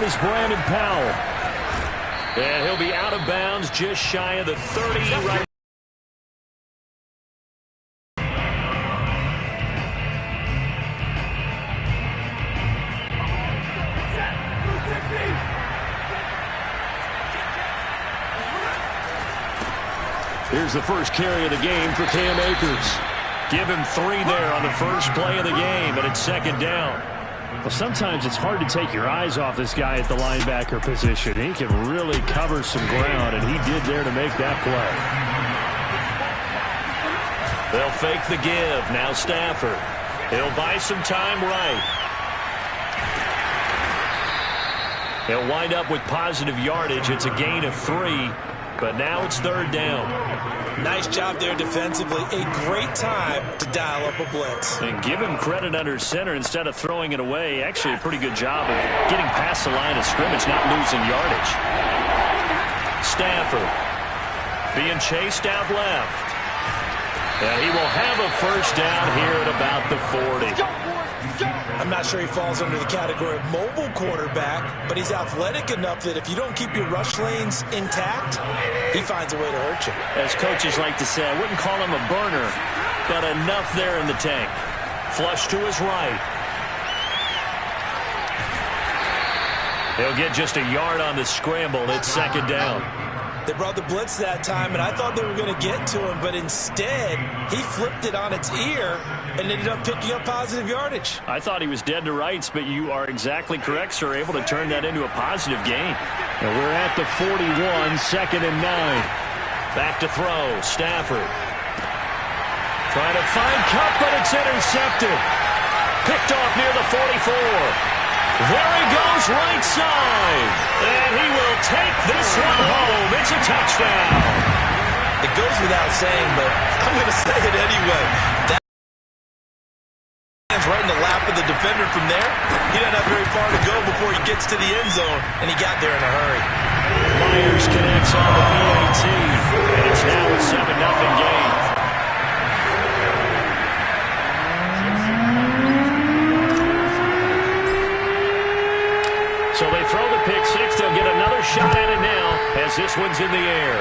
is Brandon Powell. And he'll be out of bounds just shy of the 30 right. Here's the first carry of the game for Cam Akers. Give him 3 there on the first play of the game, and it's second down. Well, sometimes it's hard to take your eyes off this guy at the linebacker position. He can really cover some ground, and he did there to make that play. They'll fake the give. Now Stafford. He'll buy some time right. He'll wind up with positive yardage. It's a gain of 3, but now it's third down. Nice job there defensively. A great time to dial up a blitz. And give him credit under center instead of throwing it away. Actually, a pretty good job of getting past the line of scrimmage, not losing yardage. Stafford being chased out left. And he will have a first down here at about the 40. I'm not sure he falls under the category of mobile quarterback, but he's athletic enough that if you don't keep your rush lanes intact, he finds a way to hurt you. As coaches like to say, I wouldn't call him a burner, but enough there in the tank. Flush to his right. He'll get just a yard on the scramble. It's second down. They brought the blitz that time, and I thought they were going to get to him, but instead, he flipped it on its ear and ended up picking up positive yardage. I thought he was dead to rights, but you are exactly correct, sir, able to turn that into a positive gain. And we're at the 41, second and 9. Back to throw, Stafford. Trying to find Kupp, but it's intercepted. Picked off near the 44. There he goes, right side. And he will take this one home. It's a touchdown. It goes without saying, but I'm going to say it anyway. That lands right in the lap of the defender from there. He doesn't have very far to go before he gets to the end zone, and he got there in a hurry. Myers connects on the PAT, and it's now a 7-0 game. So they throw the pick six. They'll get another shot at it now as this one's in the air.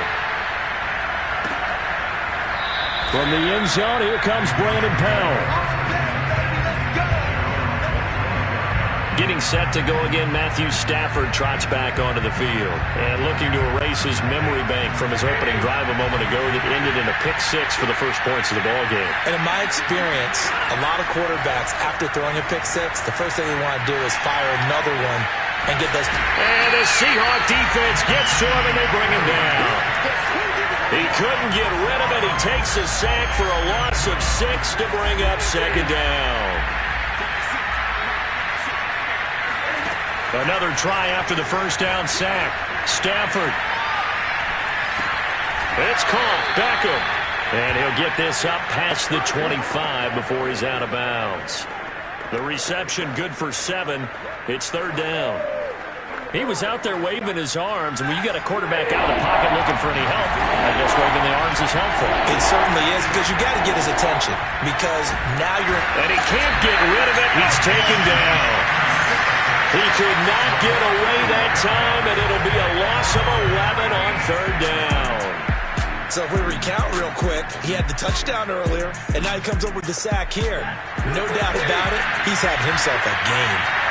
From the end zone, here comes Brandon Powell. Getting set to go again, Matthew Stafford trots back onto the field. And looking to erase his memory bank from his opening drive a moment ago that ended in a pick six for the first points of the ballgame. And in my experience, a lot of quarterbacks, after throwing a pick six, the first thing they want to do is fire another one and get those. And the Seahawk defense gets to him, and they bring him down. He couldn't get rid of it. He takes a sack for a loss of 6 to bring up second down. Another try after the first down sack. Stafford. It's caught. Beckham. And he'll get this up past the 25 before he's out of bounds. The reception good for 7. It's third down. He was out there waving his arms, and when you got a quarterback out of the pocket looking for any help, I guess waving the arms is helpful. It certainly is, because you got to get his attention, because now you're. And he can't get rid of it. He's taken down. He could not get away that time, and it'll be a loss of 11 on third down. So if we recount real quick, he had the touchdown earlier, and now he comes up with the sack here. No doubt about it, he's had himself a game.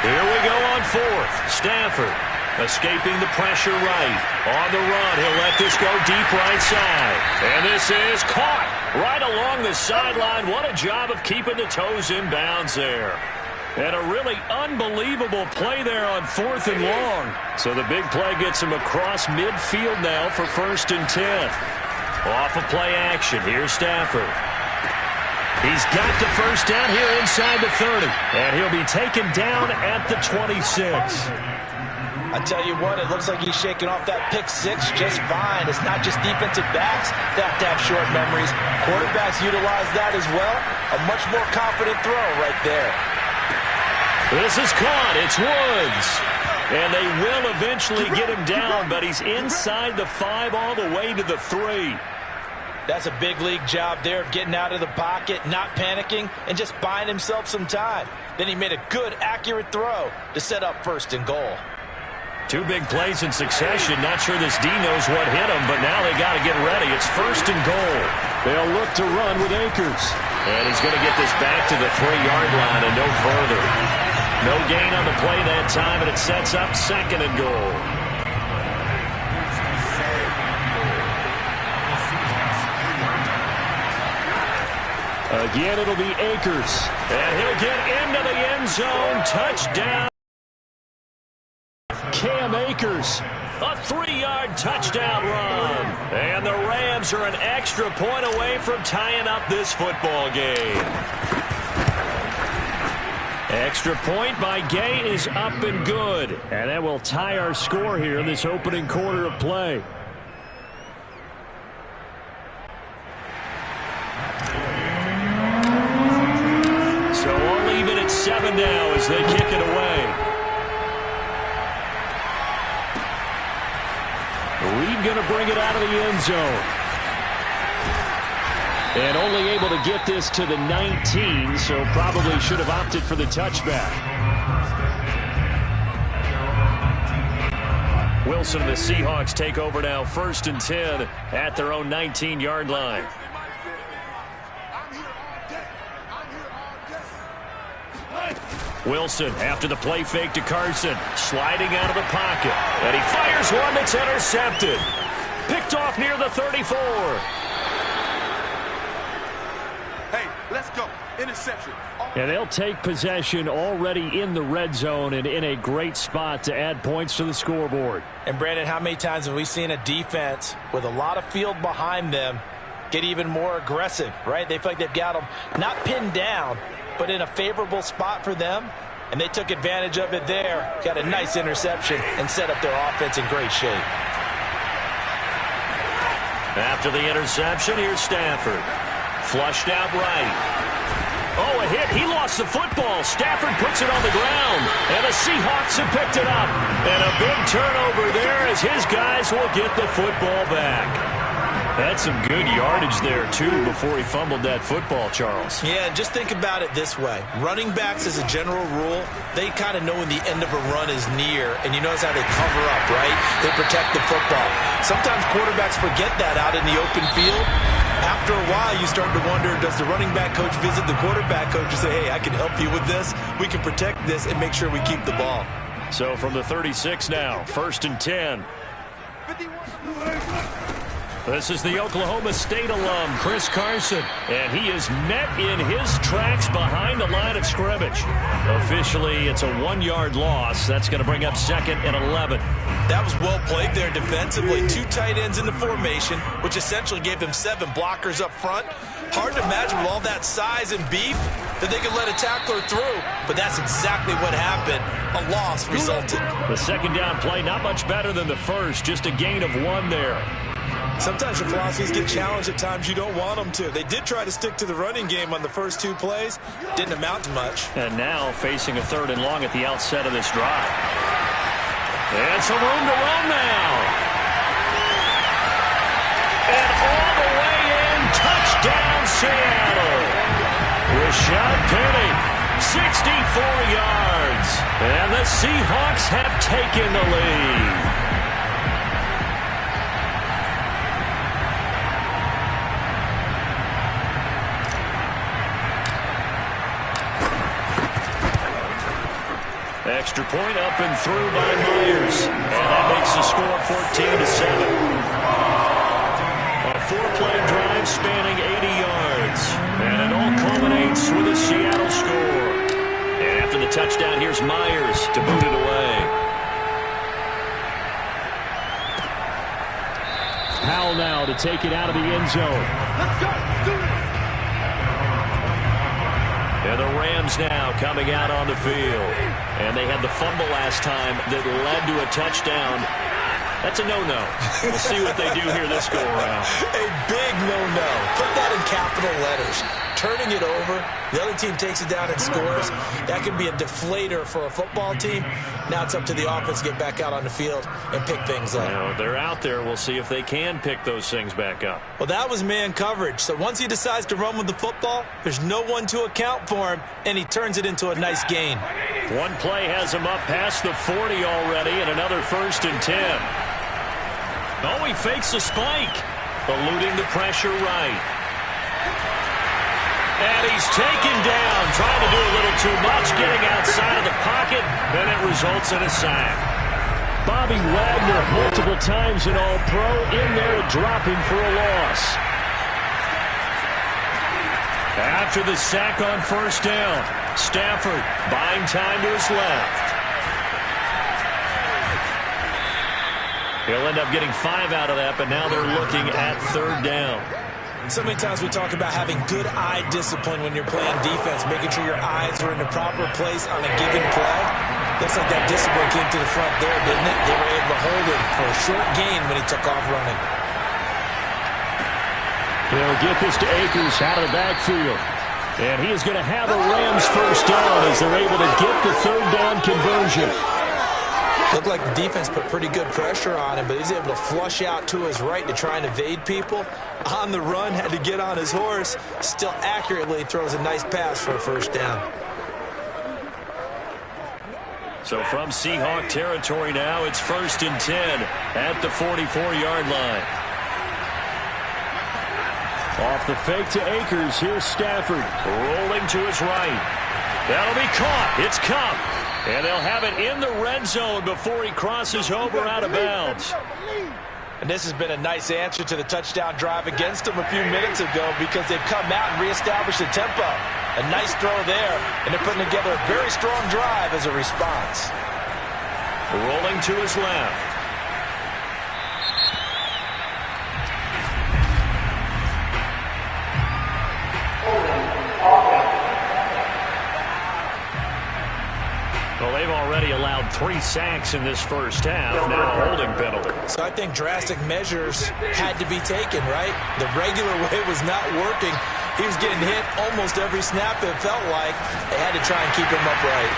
Here we go on fourth. Stafford escaping the pressure right. On the run, he'll let this go deep right side. And this is caught right along the sideline. What a job of keeping the toes in bounds there. And a really unbelievable play there on 4th and long. So the big play gets him across midfield now for 1st and 10. Off of play action. Here's Stafford. He's got the first down here inside the 30. And he'll be taken down at the 26. I tell you what, it looks like he's shaking off that pick six just fine. It's not just defensive backs that have to have short memories. Quarterbacks utilize that as well. A much more confident throw right there. This is caught. It's Woods. And they will eventually get him down, but he's inside the 5 all the way to the 3. That's a big league job there of getting out of the pocket, not panicking, and just buying himself some time. Then he made a good, accurate throw to set up 1st and goal. 2 big plays in succession. Not sure this D knows what hit him, but now they got to get ready. It's 1st and goal. They'll look to run with Akers. And he's going to get this back to the 3-yard line and no further. No gain on the play that time, and it sets up 2nd and goal. Again, it'll be Akers. And he'll get into the end zone. Touchdown. Cam Akers. A 3-yard touchdown run. And the Rams are an extra point away from tying up this football game. Extra point by Gay is up and good. And that will tie our score here in this opening quarter of play. So we'll leave it at 7 now as they kick it away. Reed going to bring it out of the end zone. And only able to get this to the 19, so probably should have opted for the touchback. Wilson and the Seahawks take over now, 1st and 10 at their own 19-yard line. Wilson after the play fake to Carson, sliding out of the pocket, and he fires one that's intercepted. Picked off near the 34. Hey, let's go. Interception. And they'll take possession already in the red zone and in a great spot to add points to the scoreboard. And Brandon, how many times have we seen a defense with a lot of field behind them get even more aggressive, right? They feel like they've got them not pinned down, but in a favorable spot for them, and they took advantage of it there. Got a nice interception and set up their offense in great shape. After the interception, here's Stafford. Flushed out right. Oh, a hit. He lost the football. Stafford puts it on the ground, and the Seahawks have picked it up. And a big turnover there as his guys will get the football back. Had some good yardage there, too, before he fumbled that football, Charles. Yeah, just think about it this way. Running backs, as a general rule, they kind of know when the end of a run is near, and you notice how they cover up, right? They protect the football. Sometimes quarterbacks forget that out in the open field. After a while, you start to wonder, does the running back coach visit the quarterback coach and say, hey, I can help you with this. We can protect this and make sure we keep the ball. So from the 36 now, 1st and 10. This is the Oklahoma State alum, Chris Carson, and he is met in his tracks behind the line of scrimmage. Officially, it's a 1-yard loss. That's going to bring up 2nd and 11. That was well played there defensively. 2 tight ends in the formation, which essentially gave them 7 blockers up front. Hard to imagine with all that size and beef that they could let a tackler through, but that's exactly what happened. A loss resulted. The 2nd down play, not much better than the first, just a gain of 1 there. Sometimes your philosophies get challenged at times you don't want them to. They did try to stick to the running game on the first 2 plays. Didn't amount to much. And now facing a 3rd and long at the outset of this drive. And some room to run now. And all the way in, touchdown Seattle. Rashad Penny, 64 yards. And the Seahawks have taken the lead. Extra point up and through by Myers. And that makes the score 14-7. A 4-play drive spanning 80 yards. And it all culminates with a Seattle score. And after the touchdown, here's Myers to boot it away. Powell now to take it out of the end zone. Let's go. Do it. And the Rams now coming out on the field. And they had the fumble last time that led to a touchdown. That's a no-no. We'll see what they do here this go-around. A big no-no. Put that in capital letters. turning it over. The other team takes it down and scores. That can be a deflator for a football team. Now it's up to the offense to get back out on the field and pick things up. Well, they're out there. We'll see if they can pick those things back up. Well, that was man coverage. So once he decides to run with the football, there's no one to account for him, and he turns it into a nice gain. One play has him up past the 40 already, and another 1st and 10. Oh, he fakes a spike. Eluding the pressure right. And he's taken down, trying to do a little too much, getting outside of the pocket, and it results in a sack. Bobby Wagner, multiple times an All-Pro, in there to drop him for a loss. After the sack on 1st down, Stafford buying time to his left. He'll end up getting 5 out of that, but now they're looking at 3rd down. So many times we talk about having good eye discipline when you're playing defense, making sure your eyes are in the proper place on a given play. Looks like that discipline came to the front there, didn't it? They were able to hold him for a short gain when he took off running. They'll get this to Akers out of the backfield. And he is going to have a Rams 1st down as they're able to get the 3rd down conversion. Looked like the defense put pretty good pressure on him, but he's able to flush out to his right to try and evade people. On the run, had to get on his horse. Still accurately throws a nice pass for a 1st down. So from Seahawk territory now, it's 1st and 10 at the 44-yard line. Off the fake to Akers, here's Stafford. Rolling to his right. That'll be caught. It's Cup. And they'll have it in the red zone before he crosses over out of bounds. And this has been a nice answer to the touchdown drive against them a few minutes ago because they've come out and reestablished the tempo. A nice throw there, and they're putting together a very strong drive as a response. Rolling to his left. Well, they've already allowed 3 sacks in this 1st half. Now a holding penalty. So I think drastic measures had to be taken, right? The regular way was not working. He was getting hit almost every snap, it felt like. They had to try and keep him upright.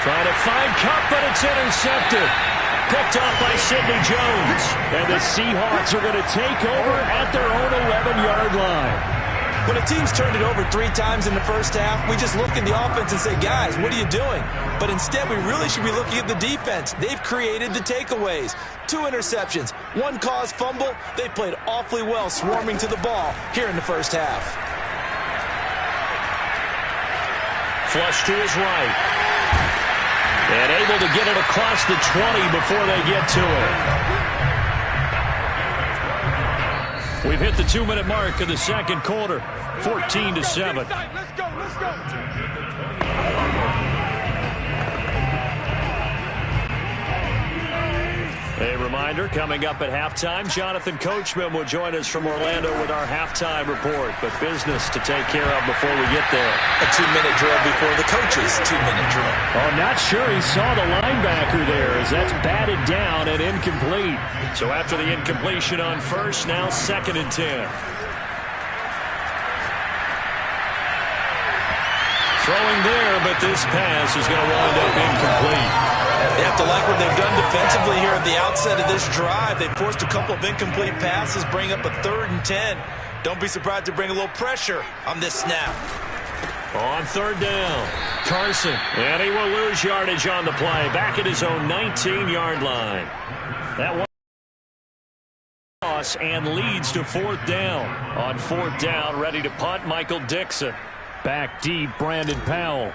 Trying to find Cup, but it's intercepted. Picked off by Sidney Jones. And the Seahawks are going to take over at their own 11-yard line. When a team's turned it over 3 times in the 1st half, we just look at the offense and say, guys, what are you doing? But instead, we really should be looking at the defense. They've created the takeaways. 2 interceptions, 1 caused fumble. They played awfully well swarming to the ball here in the 1st half. Flush to his right. And able to get it across the 20 before they get to it. We've hit the 2-minute mark of the 2nd quarter, 14-7. Let's go, let's go. A reminder, coming up at halftime, Jonathan Coachman will join us from Orlando with our halftime report. But business to take care of before we get there. A 2-minute drill before the coach's 2-minute drill. Oh, not sure he saw the linebacker there as that's batted down and incomplete. So after the incompletion on 1st, now 2nd and 10. Throwing there, but this pass is going to wind up incomplete. They have to like what they've done defensively here at the outset of this drive. They forced a couple of incomplete passes, bring up a 3rd and 10. Don't be surprised to bring a little pressure on this snap. On 3rd down, Carson, and he will lose yardage on the play, back at his own 19-yard line. That one loss and leads to 4th down. On 4th down, ready to punt, Michael Dixon. Back deep, Brandon Powell.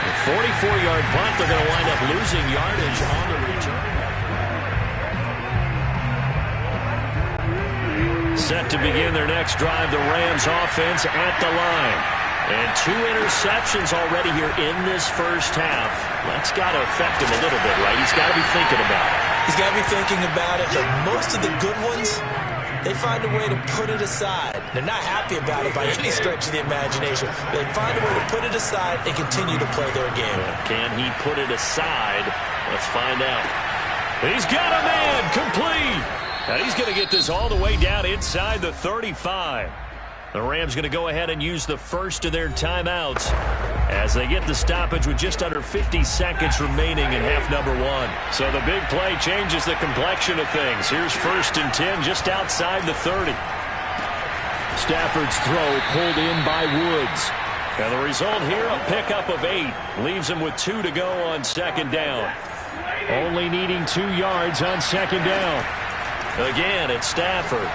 A 44-yard punt. They're going to wind up losing yardage on the return. Set to begin their next drive, the Rams offense at the line. And 2 interceptions already here in this 1st half. That's got to affect him a little bit, right? He's got to be thinking about it. He's got to be thinking about it, but most of the good ones they find a way to put it aside. They're not happy about it by any stretch of the imagination. They find a way to put it aside and continue to play their game. Can he put it aside? Let's find out. He's got a man complete. And he's going to get this all the way down inside the 35. The Rams going to go ahead and use the first of their timeouts as they get the stoppage with just under 50 seconds remaining in half number one. So the big play changes the complexion of things. Here's 1st and 10 just outside the 30. Stafford's throw pulled in by Woods. And the result here, a pickup of 8. Leaves him with 2 to go on 2nd down. Only needing 2 yards on 2nd down. Again, it's Stafford.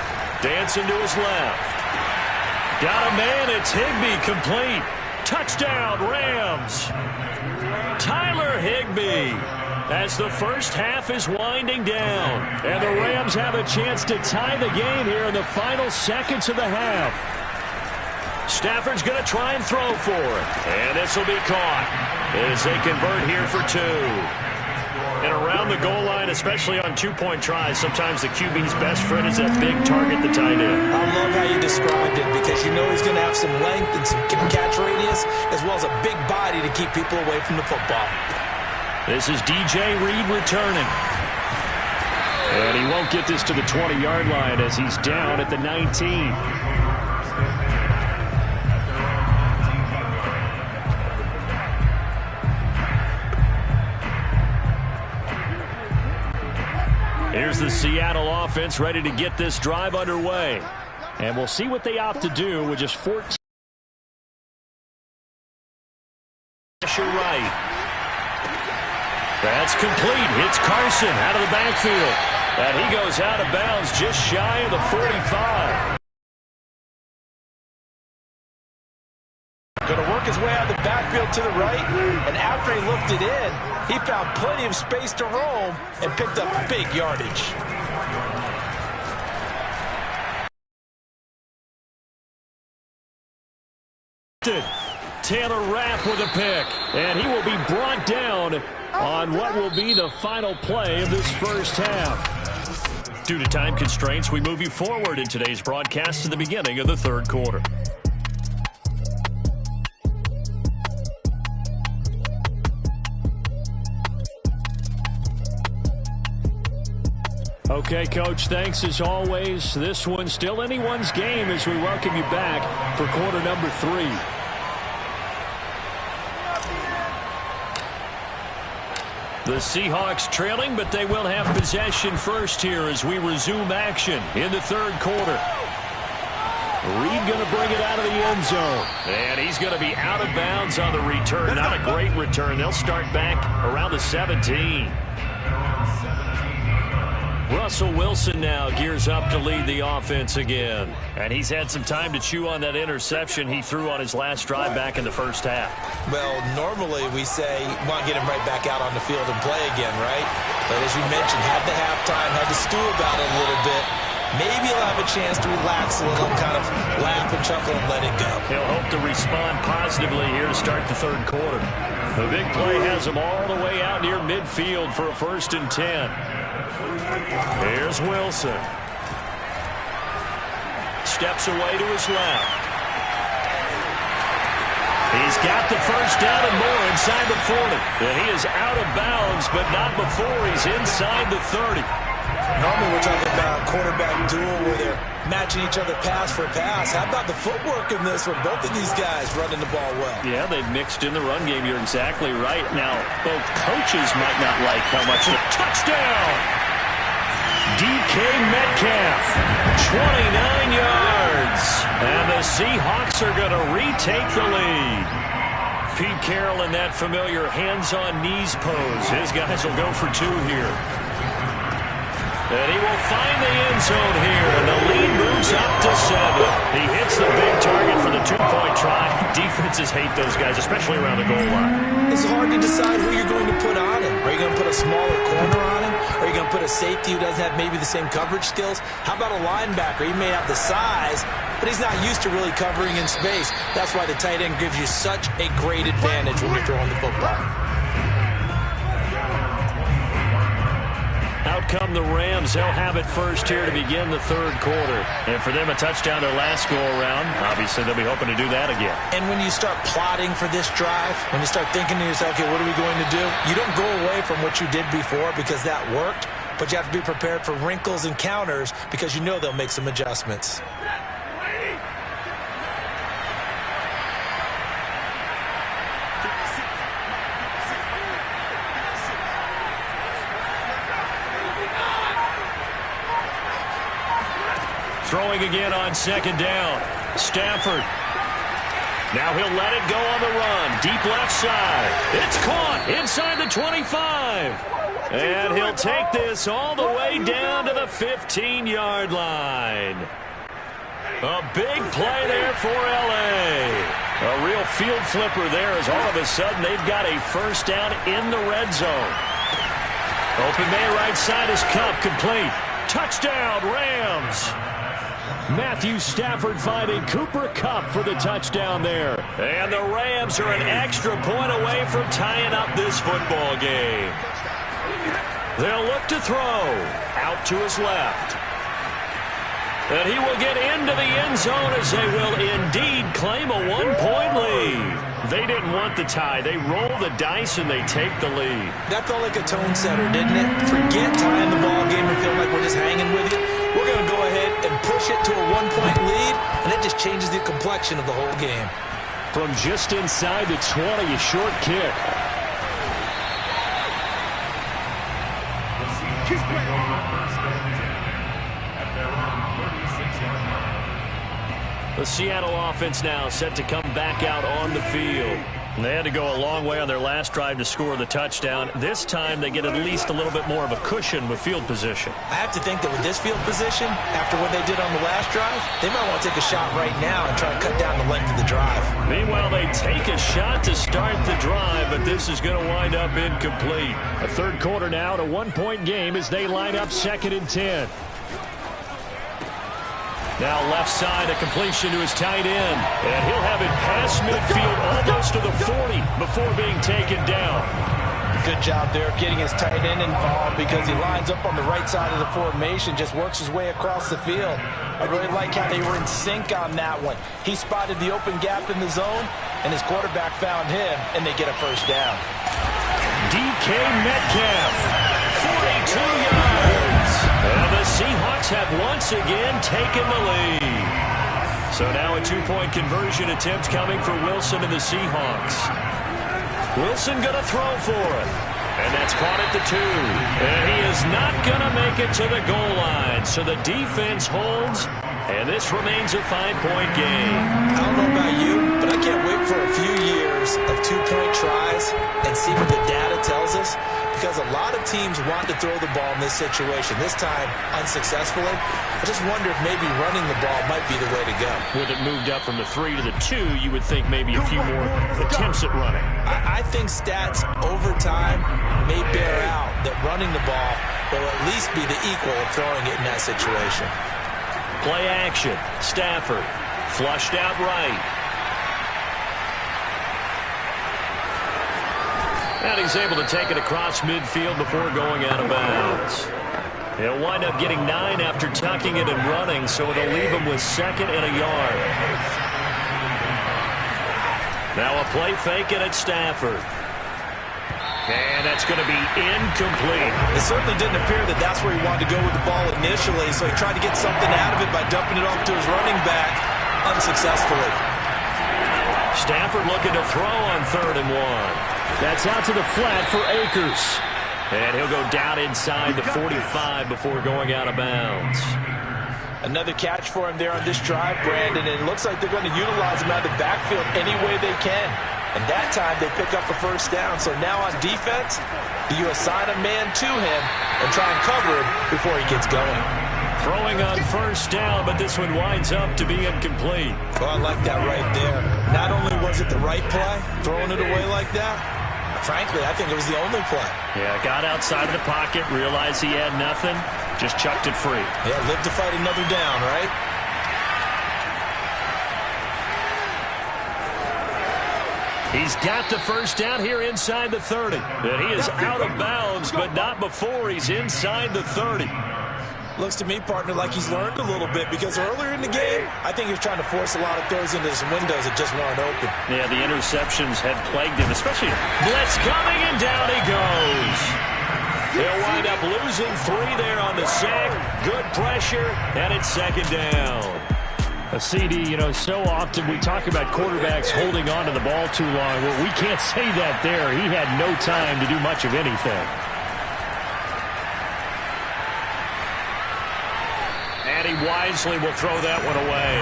Dancing to his left. Got a man, it's Higbee, complete. Touchdown, Rams. Tyler Higbee, as the first half is winding down. And the Rams have a chance to tie the game here in the final seconds of the half. Stafford's going to try and throw for it. And this will be caught as they convert here for 2. And around the goal line, especially on 2-point tries, sometimes the QB's best friend is that big target, the tight end. I love how you described it because you know he's going to have some length and some catch radius as well as a big body to keep people away from the football. This is DJ Reed returning. And he won't get this to the 20-yard line as he's down at the 19. Here's the Seattle offense ready to get this drive underway. And we'll see what they opt to do with just 14. Pressure right. That's complete. Hits Carson out of the backfield. And he goes out of bounds just shy of the 45. Going to work his way out of the backfield to the right. And after he looked it in, he found plenty of space to roam and picked up big yardage. Taylor Rapp with a pick. And he will be brought down on what will be the final play of this first half. Due to time constraints, we move you forward in today's broadcast to the beginning of the 3rd quarter. Okay, Coach, thanks as always. This one's still anyone's game as we welcome you back for quarter number 3. The Seahawks trailing, but they will have possession first here as we resume action in the 3rd quarter. Reed going to bring it out of the end zone. And he's going to be out of bounds on the return. Not a great return. They'll start back around the 17. Russell Wilson now gears up to lead the offense again. And he's had some time to chew on that interception he threw on his last drive back in the first half. Well, normally we say you want to get him right back out on the field and play again, right? But as you mentioned, had the halftime, had to stew about it a little bit. Maybe he'll have a chance to relax a little, kind of laugh and chuckle and let it go. He'll hope to respond positively here to start the 3rd quarter. The big play has him all the way out near midfield for a 1st and 10. Here's Wilson. Steps away to his left. He's got the first down and more inside the 40. And he is out of bounds, but not before he's inside the 30. Normally we're talking about a quarterback duel where they're matching each other pass for pass. How about the footwork in this one? Both of these guys running the ball well. Yeah, they've mixed in the run game. You're exactly right. Now, both coaches might not like how much the touchdown. DK Metcalf, 29 yards. And the Seahawks are going to retake the lead. Pete Carroll in that familiar hands-on knees pose. His guys will go for 2 here. And he will find the end zone here, and the lead moves up to 7. He hits the big target for the 2-point try. Defenses hate those guys, especially around the goal line. It's hard to decide who you're going to put on him. Are you going to put a smaller corner on him? Are you going to put a safety who doesn't have maybe the same coverage skills? How about a linebacker? He may have the size, but he's not used to really covering in space. That's why the tight end gives you such a great advantage when you're throwing the football. Out come the Rams. They'll have it first here to begin the third quarter. And for them, a touchdown their last go-around. Obviously, they'll be hoping to do that again. And when you start plotting for this drive, when you start thinking to yourself, okay, what are we going to do? You don't go away from what you did before because that worked, but you have to be prepared for wrinkles and counters because you know they'll make some adjustments. Throwing again on second down. Stafford. Now he'll let it go on the run. Deep left side. It's caught inside the 25. And he'll take this all the way down to the 15-yard line. A big play there for L.A. A real field flipper there as all of a sudden they've got a first down in the red zone. Open man right side is Kupp, complete. Touchdown, Rams. Matthew Stafford finding Cooper Kupp for the touchdown there. And the Rams are an extra point away from tying up this football game. They'll look to throw. Out to his left. And he will get into the end zone as they will indeed claim a one-point lead. They didn't want the tie. They roll the dice and they take the lead. That felt like a tone setter, didn't it? Forget tying the ball game and feel like we're just hanging with you. We're going to go ahead and push it to a one-point lead, and that just changes the complexion of the whole game. From just inside the 20, a short kick. The Seattle offense now set to come back out on the field. They had to go a long way on their last drive to score the touchdown. This time they get at least a little bit more of a cushion with field position. I have to think that with this field position, after what they did on the last drive, they might want to take a shot right now and try to cut down the length of the drive. Meanwhile, they take a shot to start the drive, but this is going to wind up incomplete. A third quarter now, a one-point game as they line up 2nd and 10. Now left side, a completion to his tight end. And he'll have it past midfield almost to the 40 before being taken down. Good job there of getting his tight end involved because he lines up on the right side of the formation, just works his way across the field. I really like how they were in sync on that one. He spotted the open gap in the zone, and his quarterback found him, and they get a first down. DK Metcalf, 42 yards. And the Seahawks have once again taken the lead. So now a two-point conversion attempt coming for Wilson and the Seahawks. Wilson going to throw for it. And that's caught at the 2. And he is not going to make it to the goal line. So the defense holds, and this remains a 5-point game. I don't know about you, but I can't wait for a few years of two-point tries and see what the data tells us. Because a lot of teams want to throw the ball in this situation, this time unsuccessfully. I just wonder if maybe running the ball might be the way to go. With it moved up from the 3 to the 2, you would think maybe a few more attempts at running. I think stats over time may bear out that running the ball will at least be the equal of throwing it in that situation. Play action. Stafford flushed out right. And he's able to take it across midfield before going out of bounds. He'll wind up getting 9 after tucking it and running, so it'll leave him with 2nd and a yard. Now a play fake it at Stafford. And that's going to be incomplete. It certainly didn't appear that that's where he wanted to go with the ball initially, so he tried to get something out of it by dumping it off to his running back unsuccessfully. Stafford looking to throw on 3rd and 1. That's out to the flat for Akers. And he'll go down inside the 45 before going out of bounds. Another catch for him there on this drive, Brandon, and it looks like they're going to utilize him out of the backfield any way they can. And that time they pick up a first down. So now on defense, do you assign a man to him and try and cover him before he gets going? Throwing on first down, but this one winds up to be incomplete. Well, I like that right there. Not only was it the right play, throwing it away like that, frankly, I think it was the only play. Yeah, got outside of the pocket, realized he had nothing, just chucked it free. Yeah, live to fight another down, right? He's got the first down here inside the 30. And he is out of bounds, but not before he's inside the 30. Looks to me, partner, like he's learned a little bit, because earlier in the game, I think he was trying to force a lot of throws into some windows that just weren't open. Yeah, the interceptions had plagued him, especially blitz coming, and down he goes. They'll wind up losing 3 there on the sack. Good pressure, and it's second down. A CD, you know, so often we talk about quarterbacks holding on to the ball too long. Well, we can't say that there. He had no time to do much of anything. And he wisely will throw that one away.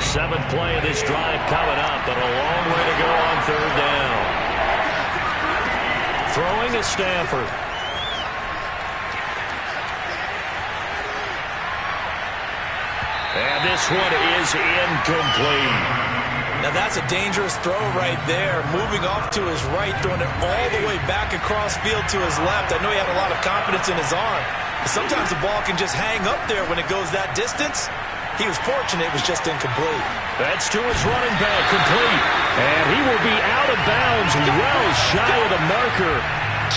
7th play of this drive coming up, but a long way to go on 3rd down. Throwing is Stafford. And this one is incomplete. Now that's a dangerous throw right there. Moving off to his right, throwing it all the way back across field to his left. I know he had a lot of confidence in his arm, but sometimes the ball can just hang up there when it goes that distance. He was fortunate it was just incomplete. That's to his running back, complete. And he will be out of bounds, well shy of the marker.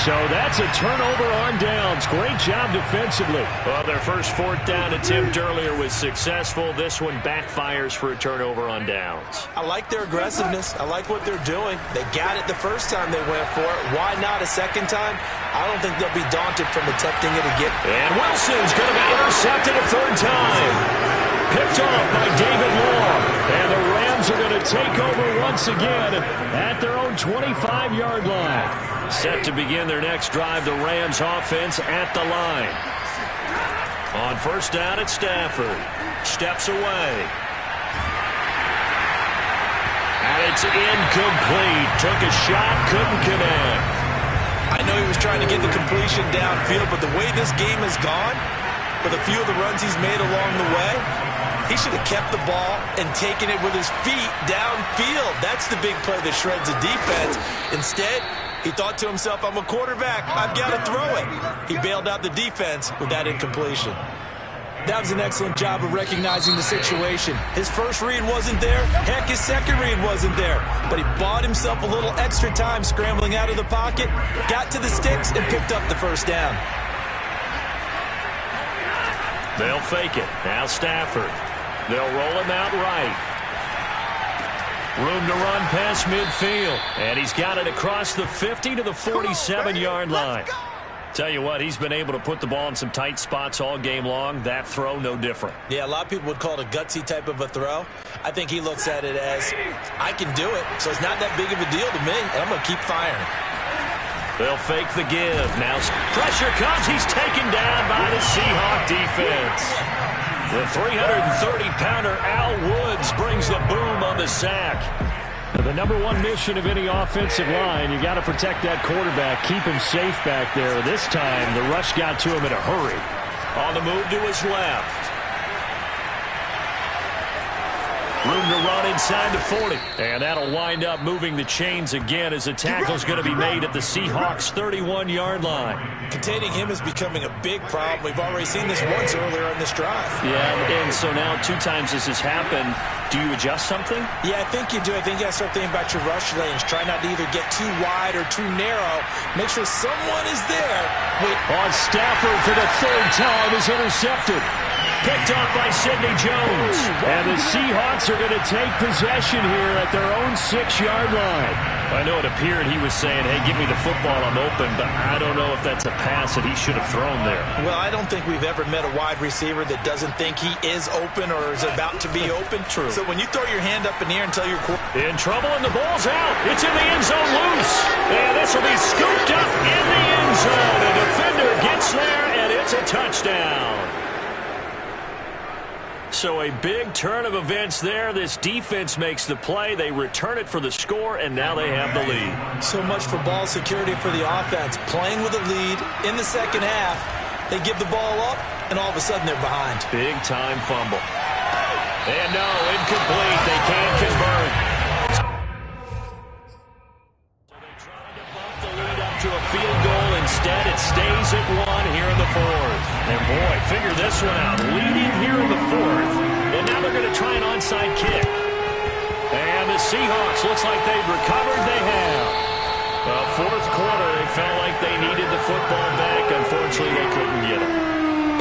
So that's a turnover on downs. Great job defensively. Well, their first 4th down attempt earlier was successful. This one backfires for a turnover on downs. I like their aggressiveness. I like what they're doing. They got it the first time they went for it. Why not a second time? I don't think they'll be daunted from attempting it again. And Wilson's going to be intercepted a 3rd time. Picked off by David Long. And the Rams are going to take over once again at their own 25-yard line. Set to begin their next drive, the Rams offense at the line. On 1st down, it's Stafford. Steps away. And it's incomplete. Took a shot, couldn't connect. I know he was trying to get the completion downfield, but the way this game has gone, with a few of the runs he's made along the way, he should have kept the ball and taken it with his feet downfield. That's the big play that shreds a defense. Instead, he thought to himself, I'm a quarterback. I've got to throw it. He bailed out the defense with that incompletion. That was an excellent job of recognizing the situation. His first read wasn't there. Heck, his second read wasn't there. But he bought himself a little extra time scrambling out of the pocket, got to the sticks, and picked up the first down. They'll fake it. Now Stafford. They'll roll him out right. Room to run past midfield. And he's got it across the 50 to the 47-yard line. Tell you what, he's been able to put the ball in some tight spots all game long. That throw, no different. Yeah, a lot of people would call it a gutsy type of a throw. I think he looks at it as, I can do it, so it's not that big of a deal to me, and I'm going to keep firing. They'll fake the give. Now pressure comes. He's taken down by the Seahawk defense. The 330-pounder Al Woods brings the boom on the sack. Now, the number one mission of any offensive line, you got to protect that quarterback, keep him safe back there. This time, the rush got to him in a hurry. On the move to his left. Room to run inside the 40. And that'll wind up moving the chains again as the tackle's going to be made at the Seahawks' 31-yard line. Containing him is becoming a big problem. We've already seen this once earlier in this drive. Yeah, and so now 2 times this has happened. Do you adjust something? Yeah, I think you do. I think you got to start thinking about your rush lanes. Try not to either get too wide or too narrow. Make sure someone is there. Wait. On Stafford for the 3rd time is intercepted. Picked off by Sidney Jones. And the Seahawks are going to take possession here at their own 6-yard line. I know it appeared he was saying, hey, give me the football, I'm open, but I don't know if that's a pass that he should have thrown there. Well, I don't think we've ever met a wide receiver that doesn't think he is open or is about to be open. True. So when you throw your hand up in the air and tell your quarterback. In trouble, and the ball's out. It's in the end zone loose. And this will be scooped up in the end zone. A defender gets there, and it's a touchdown. So a big turn of events there. This defense makes the play. They return it for the score, and now they have the lead. So much for ball security for the offense. Playing with a lead in the second half. They give the ball up, and all of a sudden they're behind. Big-time fumble. And no, incomplete. They can't convert. So they tried to bump the lead up to a field goal. Instead, it stays at 1 here in the 4th. And boy, figure this one out. Leading here in the 4th. And now they're going to try an onside kick. And the Seahawks, looks like they've recovered. They have. Fourth quarter, they felt like they needed the football back. Unfortunately, they couldn't get it.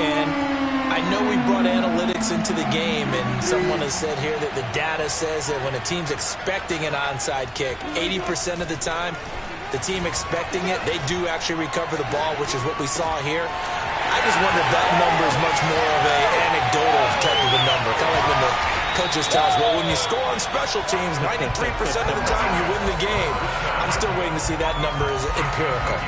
And I know we brought analytics into the game, and someone has said here that the data says that when a team's expecting an onside kick, 80% of the time, the team expecting it, they do actually recover the ball, which is what we saw here. I just wonder if that number is much more of an anecdotal type of a number. Kind of like when the coaches tell us, well, when you score on special teams, 93% of the time you win the game. I'm still waiting to see that number is empirical.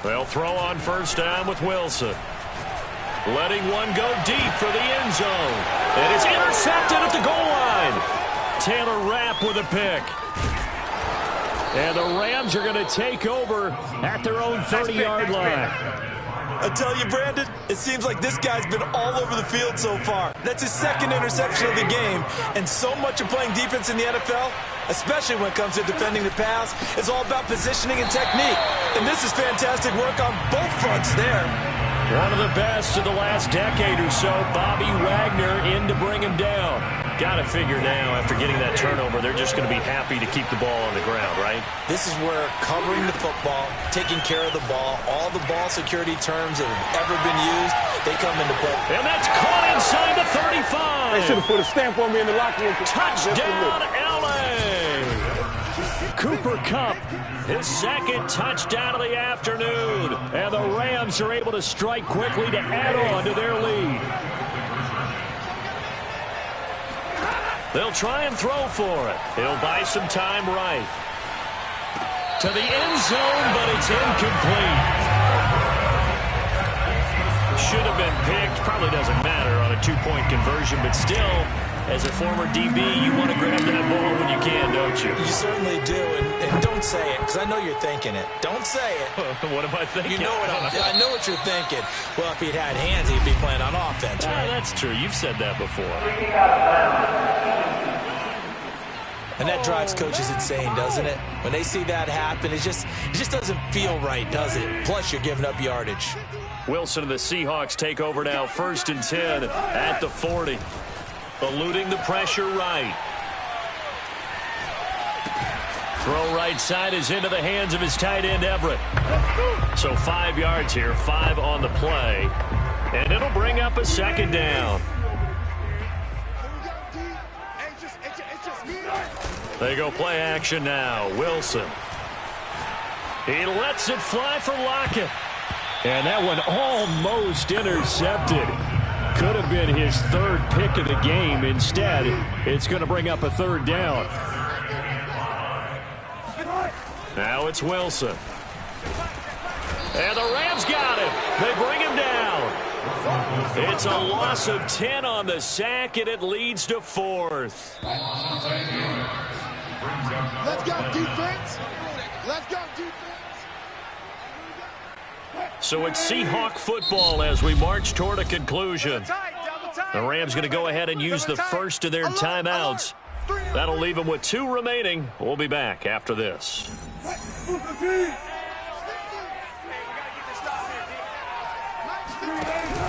They'll throw on first down with Wilson. Letting one go deep for the end zone. And it's intercepted at the goal line. Taylor Rapp with a pick. And the Rams are going to take over at their own 30-yard line. I tell you, Brandon, it seems like this guy's been all over the field so far. That's his second interception of the game. And so much of playing defense in the NFL, especially when it comes to defending the pass, is all about positioning and technique. And this is fantastic work on both fronts there. One of the best of the last decade or so, Bobby Wagner in to bring him down. Got to figure now, after getting that turnover, they're just going to be happy to keep the ball on the ground, right? This is where covering the football, taking care of the ball, all the ball security terms that have ever been used, they come into play. And that's caught inside the 35. They should have put a stamp on me in the locker room. Touchdown, L.A. Cooper Kupp, his second touchdown of the afternoon. And the Rams are able to strike quickly to add on to their lead. They'll try and throw for it. He'll buy some time right. To the end zone, but it's incomplete. Should have been picked. Probably doesn't matter on a two-point conversion, but still, as a former DB, you want to grab that ball when you can, don't you? You certainly do, and don't say it, because I know you're thinking it. Don't say it. What am I thinking? You know I know what you're thinking. Well, if he'd had hands, he'd be playing on offense, right? That's true. You've said that before. And that drives coaches insane, doesn't it? When they see that happen, it just doesn't feel right, does it? Plus, you're giving up yardage. Wilson and the Seahawks take over now, 1st and 10 at the 40. Eluding the pressure right. Throw right side is into the hands of his tight end, Everett. So 5 yards here, 5 on the play. And it'll bring up a second down. They go play action now. Wilson. He lets it fly for Lockett. And that one almost intercepted. Could have been his third pick of the game. Instead, it's going to bring up a third down. Now it's Wilson. And the Rams got him. They bring him down. It's a loss of 10 on the sack, and it leads to 4th. Let's go, defense. Let's go, defense. So it's Seahawk football as we march toward a conclusion. The Rams going to go ahead and use the first of their timeouts. That'll leave them with 2 remaining. We'll be back after this.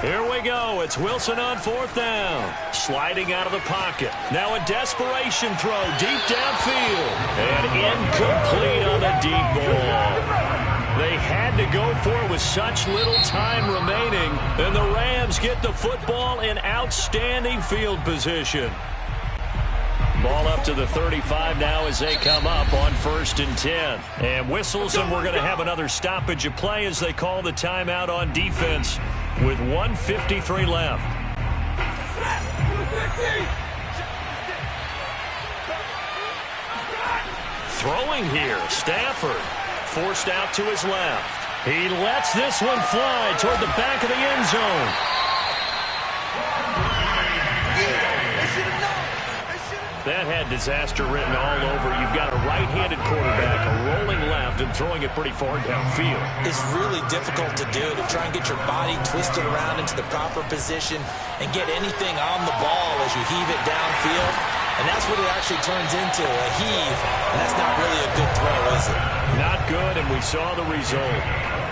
Here we go. It's Wilson on 4th down. Sliding out of the pocket. Now a desperation throw deep downfield. And incomplete on the deep ball. They had to go for it with such little time remaining. And the Rams get the football in outstanding field position. Ball up to the 35 now as they come up on 1st and 10. And whistles, and we're going to have another stoppage of play as they call the timeout on defense with 1:53 left. Throwing here, Stafford. Forced out to his left. He lets this one fly toward the back of the end zone. That had disaster written all over. You've got a right-handed quarterback, a rolling left, and throwing it pretty far downfield. It's really difficult to do, to try and get your body twisted around into the proper position and get anything on the ball as you heave it downfield. And that's what it actually turns into, a heave. And that's not really a good throw, is it? Not good, and we saw the result.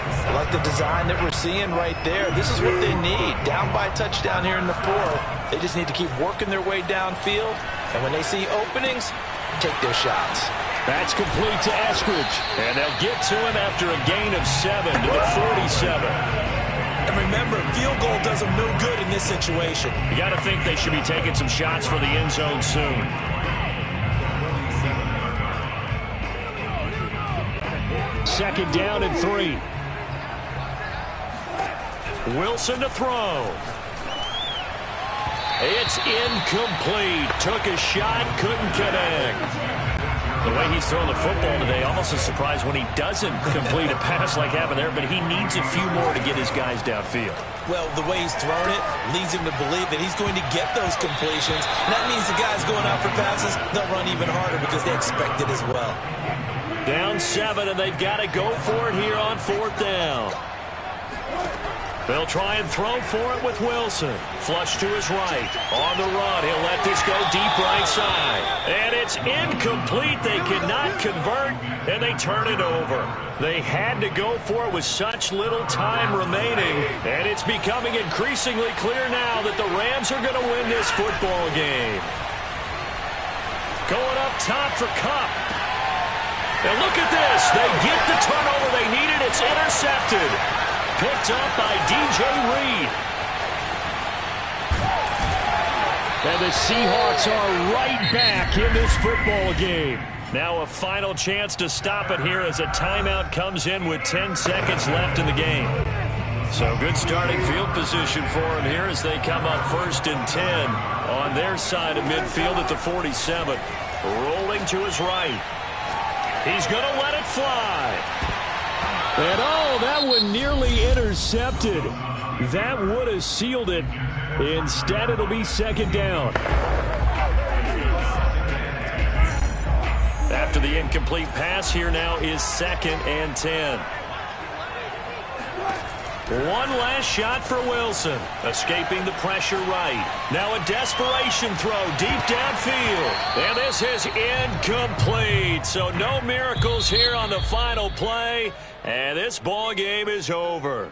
I like the design that we're seeing right there. This is what they need. Down by a touchdown here in the fourth. They just need to keep working their way downfield. And when they see openings, take their shots. That's complete to Eskridge. And they'll get to him after a gain of 7 to the 47. And remember, field goal does them no good in this situation. You got to think they should be taking some shots for the end zone soon. Second down and 3. Wilson to throw. It's incomplete. Took a shot, couldn't connect. The way he's throwing the football today, almost a surprise when he doesn't complete a pass like happened there, but he needs a few more to get his guys downfield. Well, the way he's thrown it leads him to believe that he's going to get those completions. And that means the guys going out for passes, they'll run even harder because they expect it as well. Down 7, and they've got to go for it here on 4th down. They'll try and throw for it with Wilson. Flush to his right. On the run, he'll let this go deep right side. And it's incomplete. They cannot convert, and they turn it over. They had to go for it with such little time remaining, and it's becoming increasingly clear now that the Rams are going to win this football game. Going up top for Kupp. And look at this. They get the turnover they needed. It's intercepted. Picked up by DJ Reed. And the Seahawks are right back in this football game. Now a final chance to stop it here as a timeout comes in with 10 seconds left in the game. So good starting field position for them here as they come up 1st and 10 on their side of midfield at the 47. Rolling to his right. He's going to let it fly. And oh, that one nearly intercepted. That would have sealed it. Instead, it'll be 2nd down. After the incomplete pass, here now is 2nd and 10. One last shot for Wilson. Escaping the pressure right. Now a desperation throw deep downfield. And this is incomplete. So no miracles here on the final play. And this ball game is over.